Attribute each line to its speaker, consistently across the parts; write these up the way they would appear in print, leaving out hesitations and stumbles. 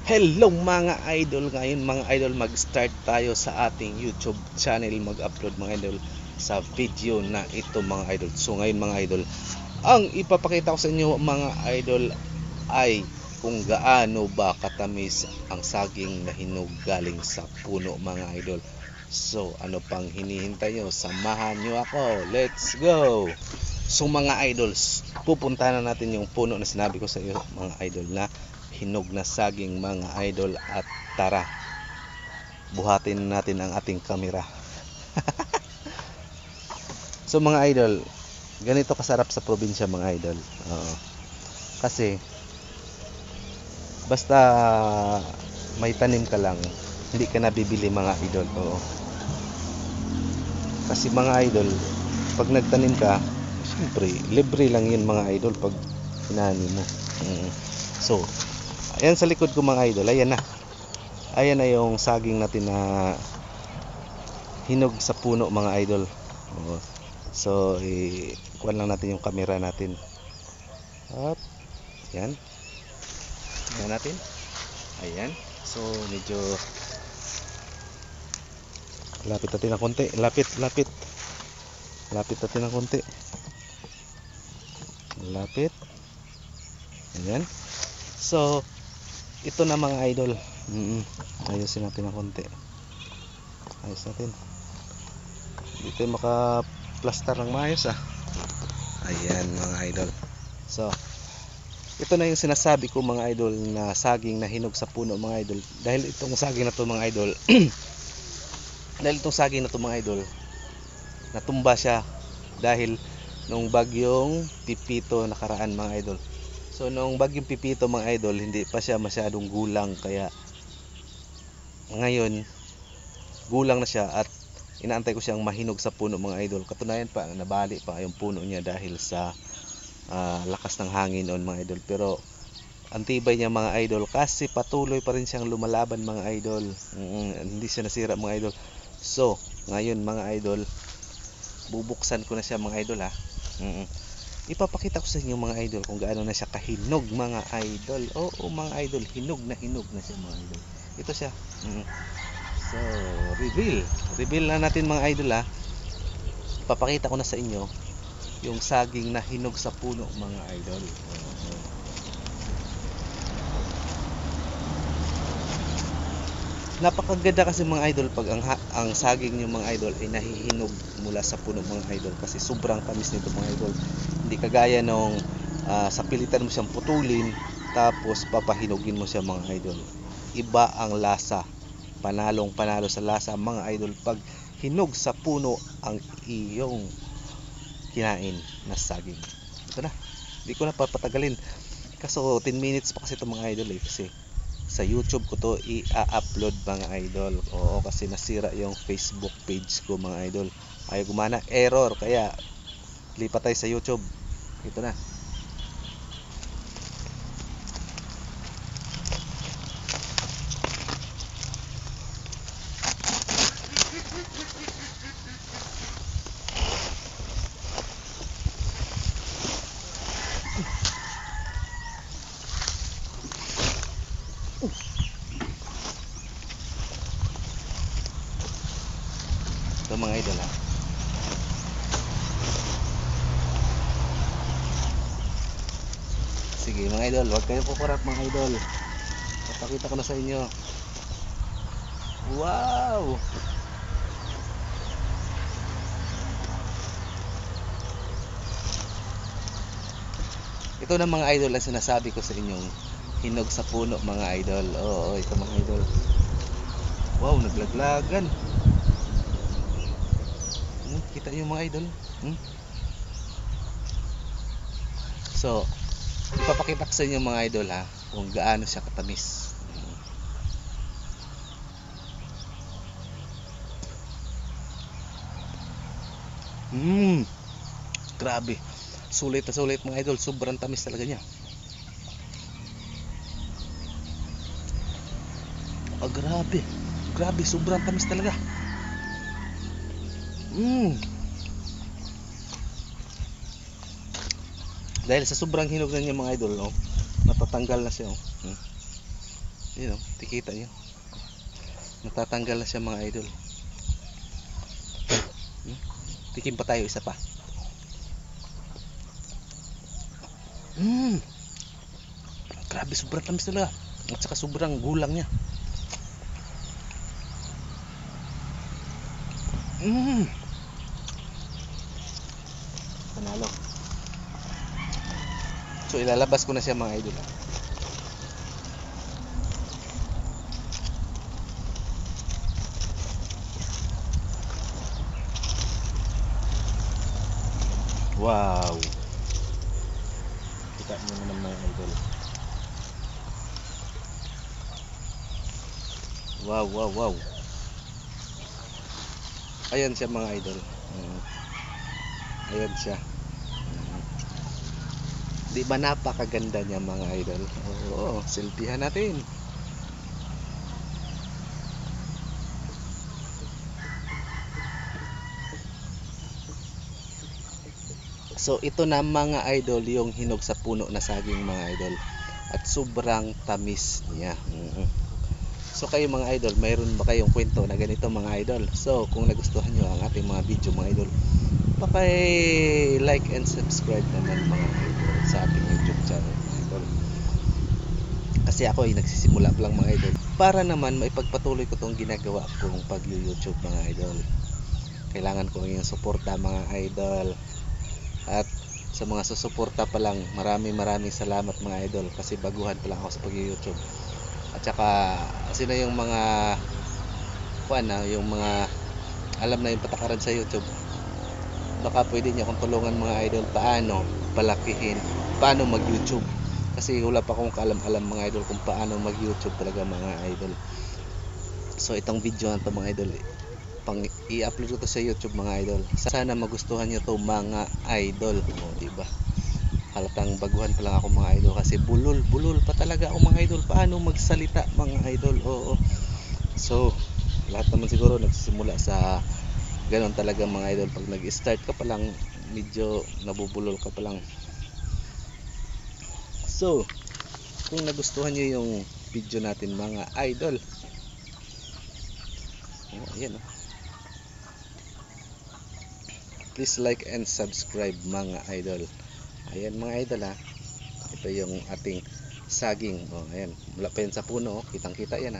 Speaker 1: Hello mga idol, ngayon mga idol mag-start tayo sa ating YouTube channel, mag-upload mga idol sa video na ito mga idol. So ngayon mga idol, ang ipapakita ko sa inyo mga idol ay kung gaano ba katamis ang saging na hinog galing sa puno mga idol. So ano pang hinihintay nyo? Samahan nyo ako, let's go! So mga idols, pupuntahan na natin yung puno na sinabi ko sa iyo mga idol na hinog na saging mga idol, at tara buhatin natin ang ating kamera. So mga idol, ganito kasarap sa probinsya mga idol. Kasi basta may tanim ka lang, hindi ka nabibili mga idol. Kasi mga idol, pag nagtanim ka, siyempre libre lang yun mga idol pag hinani mo. So ayan sa likod ko mga idol, ayan na yung saging natin na hinog sa puno mga idol. So kuhan lang natin yung camera natin. At yan natin, ayan. So medyo lapit natin ng konti, lapit natin ng konti, lapit, ayan. So ito na mga idol, ayusin natin ng konti, ayos natin dito, maka-plaster ng maayos ayan mga idol. So ito na yung sinasabi ko mga idol na saging na hinog sa puno mga idol. Dahil itong saging na to mga idol mga idol, natumba siya dahil nung bagyong Pipito nakaraan mga idol. So nung bagyong Pipito mga idol, hindi pa siya masyadong gulang, kaya ngayon gulang na siya at inaantay ko siyang mahinog sa puno mga idol. Katunayan pa, nabali pa yung puno niya dahil sa lakas ng hangin noon mga idol. Pero ang tibay niya mga idol, kasi patuloy pa rin siyang lumalaban mga idol. Hindi siya nasira mga idol. So ngayon mga idol, bubuksan ko na siya mga idol ipapakita ko sa inyo mga idol kung gaano na siya kahinog mga idol. Oo mga idol, hinog na siya mga idol. Ito siya. So reveal na natin mga idol Ipapakita ko na sa inyo yung saging na hinog sa puno mga idol. Napakaganda kasi mga idol pag ang saging yung mga idol ay nahihinog mula sa puno mga idol, kasi sobrang tamis nito mga idol. Hindi kagaya nung sa pilitan mo siyang putulin tapos papahinugin mo siya mga idol. Iba ang lasa, panalo sa lasa mga idol pag hinog sa puno ang iyong kinain na saging. Ito na, hindi ko na papatagalin, kaso 10 minutes pa kasi ito mga idol kasi sa YouTube ko to i-upload mga idol. Oo, kasi nasira yung Facebook page ko mga idol, ayaw gumana, error, kaya lipat tayo sa YouTube. Ito na. Ito mga idol Sige mga idol, huwag kayo kukurap mga idol. Papakita ko na sa inyo. Wow! Ito na mga idol ang sinasabi ko sa inyong hinog sa puno mga idol. Oo, ito mga idol. Wow, naglaglagan. Kita nyo mga idol. So ipapakita ko sa inyo mga idol kung gaano siya katamis. Grabe, sulit na sulit mga idol, sobrang tamis talaga niya. Grabe, sobrang tamis talaga. Dahil sa sobrang hinog na niya mga idol, natatanggal na siya. Yun o, tikita nyo. Natatanggal na siya mga idol. Tikim pa tayo, isa pa. Grabe, sobrang tamis talaga. At saka sobrang gulang niya. Panalo. So ilalabas ko na siya mga idol. Wow. Kita nyo naman mga idol. Wow, wow, wow. Ayan siya mga idol. Ayan siya. Di ba napakaganda niya mga idol? Oo, selfiehan natin. So ito na mga idol yung hinog sa puno na saging mga idol. At sobrang tamis niya. So kayo mga idol, mayroon ba kayong kwento na ganito mga idol? So kung nagustuhan nyo ang ating mga video mga idol, paki-like and subscribe naman mga idol sa ating YouTube channel mga idol. Kasi ako ay nagsisimula lang mga idol, para naman maipagpatuloy ko tong ginagawa kong pag-YouTube mga idol. Kailangan ko yung suporta mga idol. At sa mga susuporta pa lang, maraming salamat mga idol, kasi baguhan pa lang ako sa pag-YouTube. At saka sino yung mga yung mga alam na yung patakaran sa YouTube, baka pwede niyo akong tulungan mga idol paano palakihin, paano mag-YouTube, kasi wala pa akong kaalam-alam mga idol kung paano mag-YouTube talaga mga idol. So itong video na to mga idol, pang i-upload ko to sa YouTube mga idol. Sana magustuhan niyo to mga idol. Diba? Halatang baguhan pa lang ako mga idol, kasi bulol pa talaga ako mga idol. Paano magsalita mga idol? Oo. So lahat naman siguro nagsisimula sa ganon talaga mga idol. Pag nag-start ka pa lang, medyo nabubulol ka pa lang. So kung nagustuhan niyo yung video natin mga idol, ayan please like and subscribe mga idol. Ayan mga idol ito yung ating saging. Ayan, mula pa yan sa puno. Kitang kita yan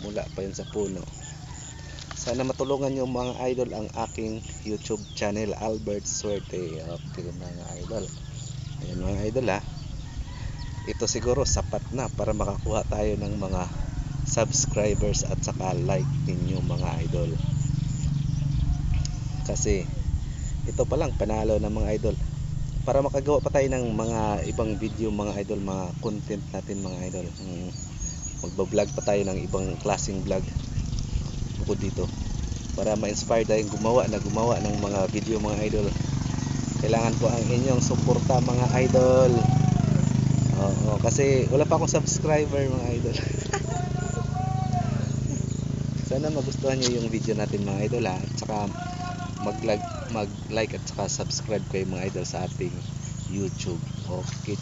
Speaker 1: mula pa yan sa puno. Sana matulungan nyo mga idol ang aking YouTube channel, Albert Suerte. Okay mga idol. Ayan mga idol ito siguro sapat na para makakuha tayo ng mga subscribers at saka like ninyo mga idol. Kasi ito pa lang panalo ng mga idol. Para makagawa pa tayo ng mga ibang video mga idol, mga content natin mga idol. Magbablog pa tayo ng ibang klaseng vlog bukod dito, para ma-inspire tayong gumawa ng mga video mga idol. Kailangan po ang inyong suporta mga idol. Kasi wala pa akong subscriber mga idol. Sana magustuhan nyo yung video natin mga idol at saka mag-like at saka subscribe kayo mga idol sa ating YouTube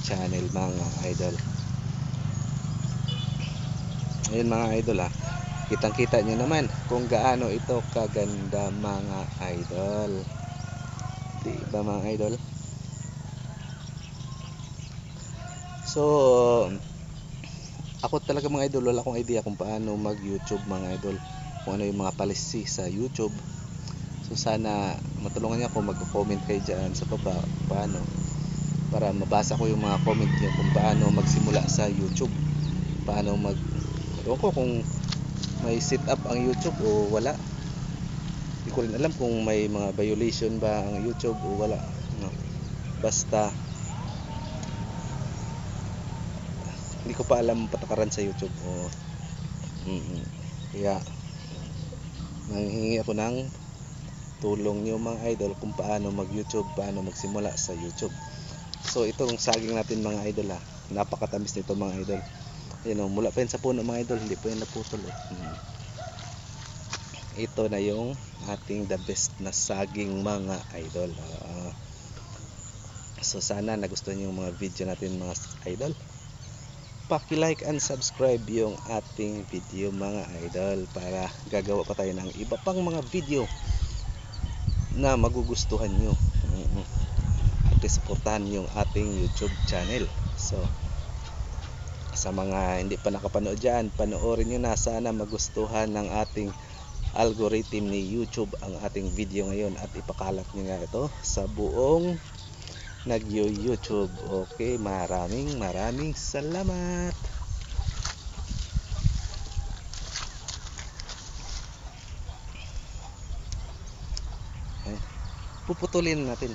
Speaker 1: channel mga idol. Ayun mga idol kitang kita nyo naman kung gaano ito kaganda mga idol. Diba mga idol? So ako talaga mga idol, wala akong idea kung paano mag-YouTube mga idol, kung ano yung mga policy sa YouTube. So sana matulungan niyo ako, mag-comment kayo dyan sa baba paano, para mabasa ko yung mga comment niyo kung paano magsimula sa YouTube, paano ewan ko kung may set up ang YouTube o wala. Hindi ko rin alam kung may mga violation ba ang YouTube o wala. Basta hindi ko pa alam patakaran sa YouTube kaya nanghihingi ako ng tulong nyo mga idol kung paano mag-YouTube, paano magsimula sa YouTube. So itong saging natin mga idol napakatamis nito mga idol. Ayan mula pa yan sa puno mga idol, hindi pa yan naputol Ito na yung ating the best na saging mga idol. So sana nagustuhan yung mga video natin mga idol. paki-like and subscribe yung ating video mga idol para gagawa pa tayo ng iba pang mga video na magugustuhan nyo. At isuportahan yung ating YouTube channel. So sa mga hindi pa nakapanood dyan, panoorin nyo na, sana magustuhan ng ating algorithm ni YouTube ang ating video ngayon at ipakalat nyo nga ito sa buong nag-YouTube. Okay, maraming salamat. Ayan. Puputulin natin.